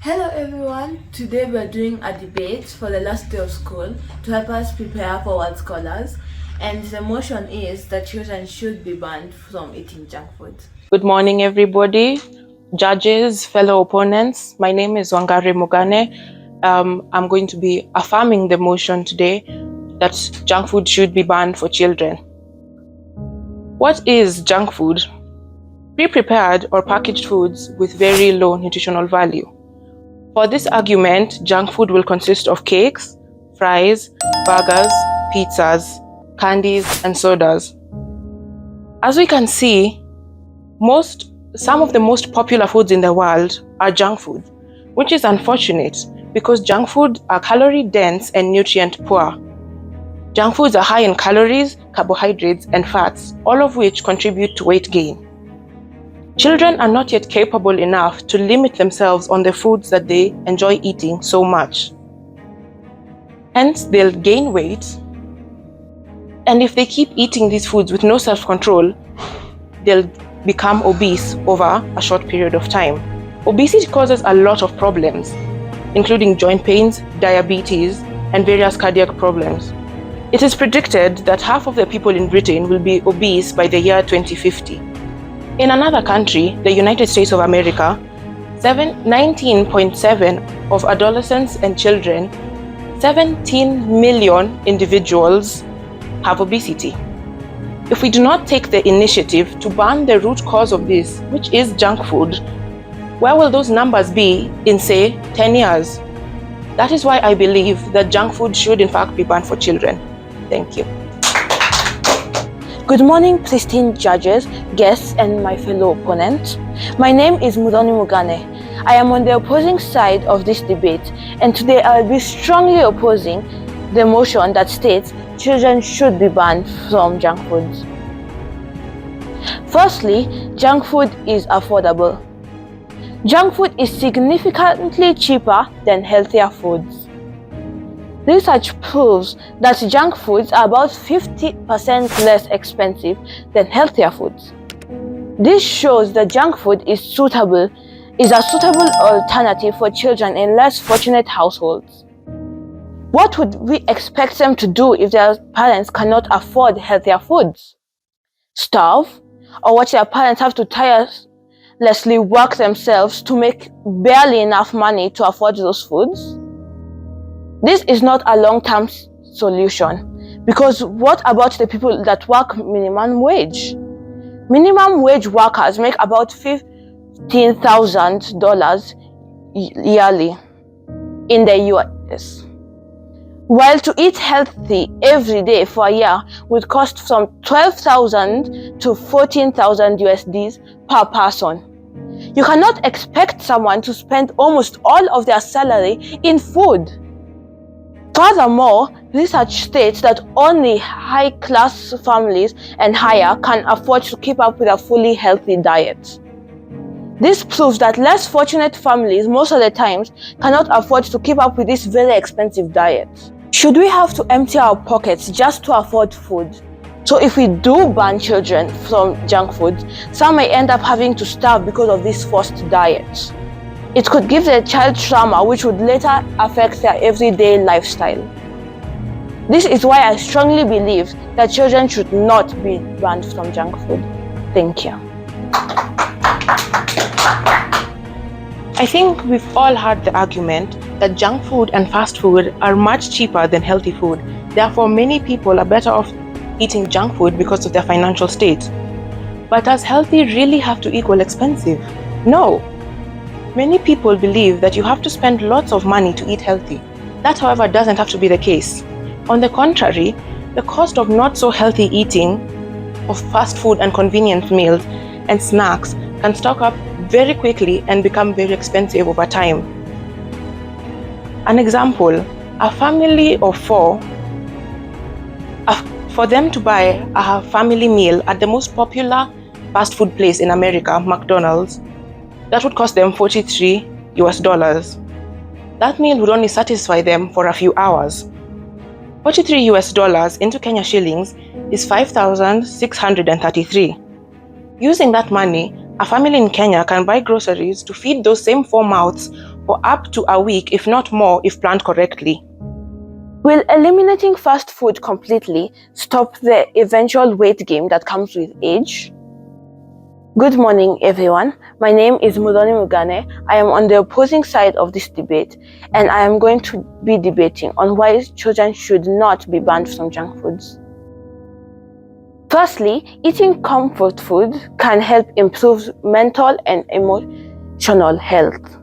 Hello everyone, today we're doing a debate for the last day of school to help us prepare for World Scholars, and the motion is that children should be banned from eating junk food. Good morning everybody, judges, fellow opponents. My name is Wangari Mugane. I'm going to be affirming the motion today that junk food should be banned for children. What is junk food? Pre-prepared or packaged foods with very low nutritional value. For this argument, junk food will consist of cakes, fries, burgers, pizzas, candies, and sodas. As we can see, some of the most popular foods in the world are junk food, which is unfortunate because junk food are calorie dense and nutrient poor. Junk foods are high in calories, carbohydrates, and fats, all of which contribute to weight gain. Children are not yet capable enough to limit themselves on the foods that they enjoy eating so much. Hence, they'll gain weight, and if they keep eating these foods with no self-control, they'll become obese over a short period of time. Obesity causes a lot of problems, including joint pains, diabetes, and various cardiac problems. It is predicted that half of the people in Britain will be obese by the year 2050. In another country, the United States of America, 19.7 of adolescents and children, 17 million individuals have obesity. If we do not take the initiative to ban the root cause of this, which is junk food, where will those numbers be in, say, 10 years? That is why I believe that junk food should in fact be banned for children. Thank you. Good morning, pristine judges, guests, and my fellow opponents. My name is Muthoni and Munene. I am on the opposing side of this debate, and today I will be strongly opposing the motion that states children should be banned from junk foods. Firstly, junk food is affordable. Junk food is significantly cheaper than healthier foods. Research proves that junk foods are about 50% less expensive than healthier foods. This shows that junk food is a suitable alternative for children in less fortunate households. What would we expect them to do if their parents cannot afford healthier foods? Starve? Or watch their parents have to tirelessly work themselves to make barely enough money to afford those foods? This is not a long-term solution, because what about the people that work minimum wage? Minimum wage workers make about $15,000 yearly in the US, while to eat healthy every day for a year would cost from $12,000 to $14,000 USDs per person. You cannot expect someone to spend almost all of their salary in food. Furthermore, research states that only high-class families and higher can afford to keep up with a fully healthy diet. This proves that less fortunate families most of the times cannot afford to keep up with this very expensive diet. Should we have to empty our pockets just to afford food? So if we do ban children from junk food, some may end up having to starve because of this forced diet. It could give the child trauma, which would later affect their everyday lifestyle. This is why I strongly believe that children should not be banned from junk food. Thank you. I think we've all heard the argument that junk food and fast food are much cheaper than healthy food. Therefore, many people are better off eating junk food because of their financial state. But does healthy really have to equal expensive? No. Many people believe that you have to spend lots of money to eat healthy. That, however, doesn't have to be the case. On the contrary, the cost of not so healthy eating of fast food and convenience meals and snacks can stock up very quickly and become very expensive over time. An example, a family of four, for them to buy a family meal at the most popular fast food place in America, McDonald's, that would cost them $43 US. That meal would only satisfy them for a few hours. $43 US into Kenya shillings is 5,633. Using that money, a family in Kenya can buy groceries to feed those same four mouths for up to a week, if not more, if planned correctly. Will eliminating fast food completely stop the eventual weight gain that comes with age? Good morning, everyone. My name is Muthoni and Mugane. I am on the opposing side of this debate, and I am going to be debating on why children should not be banned from junk foods. Firstly, eating comfort food can help improve mental and emotional health.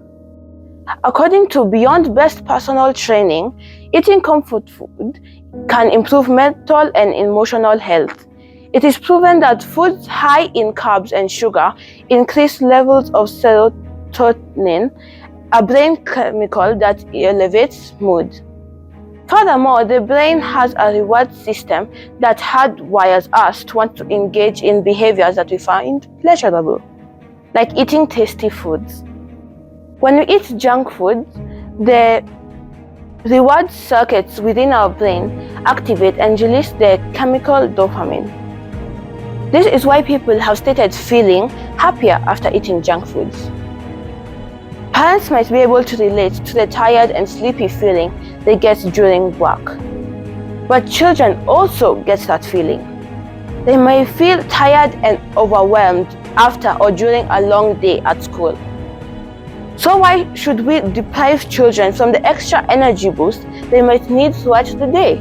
According to Beyond Best Personal Training, eating comfort food can improve mental and emotional health. It is proven that foods high in carbs and sugar increase levels of serotonin, a brain chemical that elevates mood. Furthermore, the brain has a reward system that hardwires us to want to engage in behaviors that we find pleasurable, like eating tasty foods. When we eat junk food, the reward circuits within our brain activate and release the chemical dopamine. This is why people have started feeling happier after eating junk foods. Parents might be able to relate to the tired and sleepy feeling they get during work. But children also get that feeling. They may feel tired and overwhelmed after or during a long day at school. So why should we deprive children from the extra energy boost they might need throughout the day?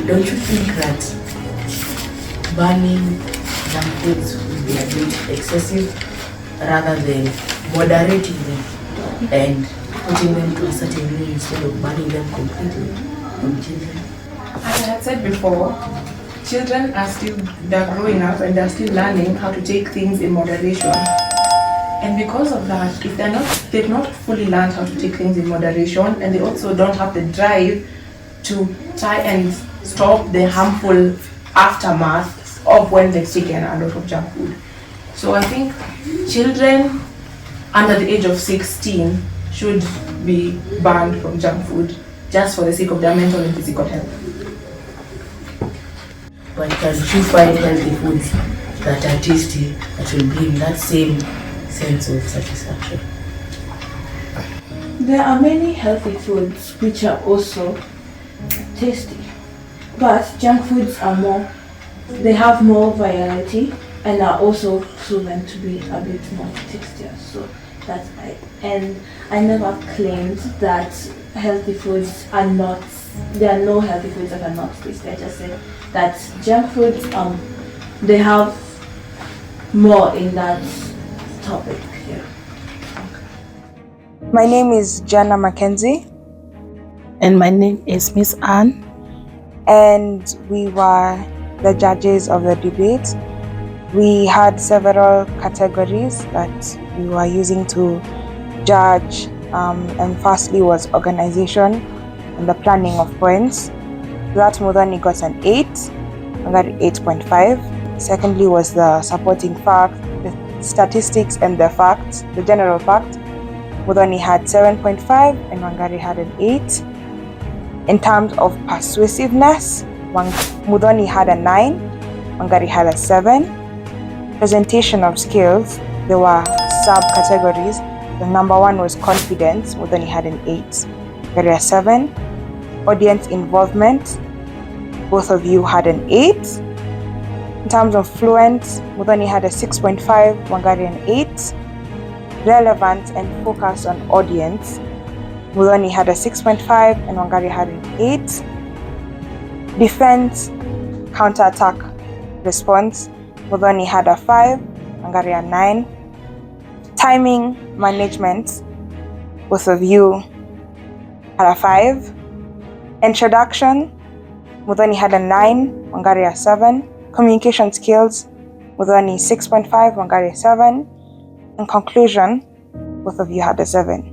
Don't you think that banning junk foods would be a bit excessive rather than moderating them and putting them to a certain way instead of banning them completely from children? As I had said before, children they're growing up and they're still learning how to take things in moderation. And because of that, if they've not fully learned how to take things in moderation, and they also don't have the drive to try and stop the harmful aftermath of when they've taken a lot of junk food. So I think children under the age of 16 should be banned from junk food just for the sake of their mental and physical health. But can you find healthy foods that are tasty that will bring that same sense of satisfaction? There are many healthy foods which are also tasty, but junk foods they have more variety and are also proven to be a bit more tastier. So that's why. And I never claimed that healthy foods there are no healthy foods that are not tasty. I just said that junk foods, they have more in that topic here. My name is Jana Mackenzie. And my name is Miss Anne. And we were the judges of the debate. We had several categories that we were using to judge. And firstly was organization and the planning of points. That Muthoni got an 8, I got 8.5. Secondly was the supporting fact, the statistics and the facts, the general fact. Muthoni had 7.5 and Wangari had an 8. In terms of persuasiveness, Muthoni had a 9, Wangari had a 7. Presentation of skills, there were subcategories. The number 1 was confidence, Muthoni had an 8, Wangari a 7. Audience involvement, both of you had an 8. In terms of fluent, Muthoni had a 6.5, Wangari an 8. Relevant and focus on audience, Muthoni had a 6.5 and Wangari had an 8. Defense, counterattack, response, Muthoni had a 5, Wangari a 9. Timing, management, both of you had a 5. Introduction, Muthoni had a 9, Wangari a 7. Communication skills, Muthoni 6.5, Wangari a 7. And conclusion, both of you had a 7.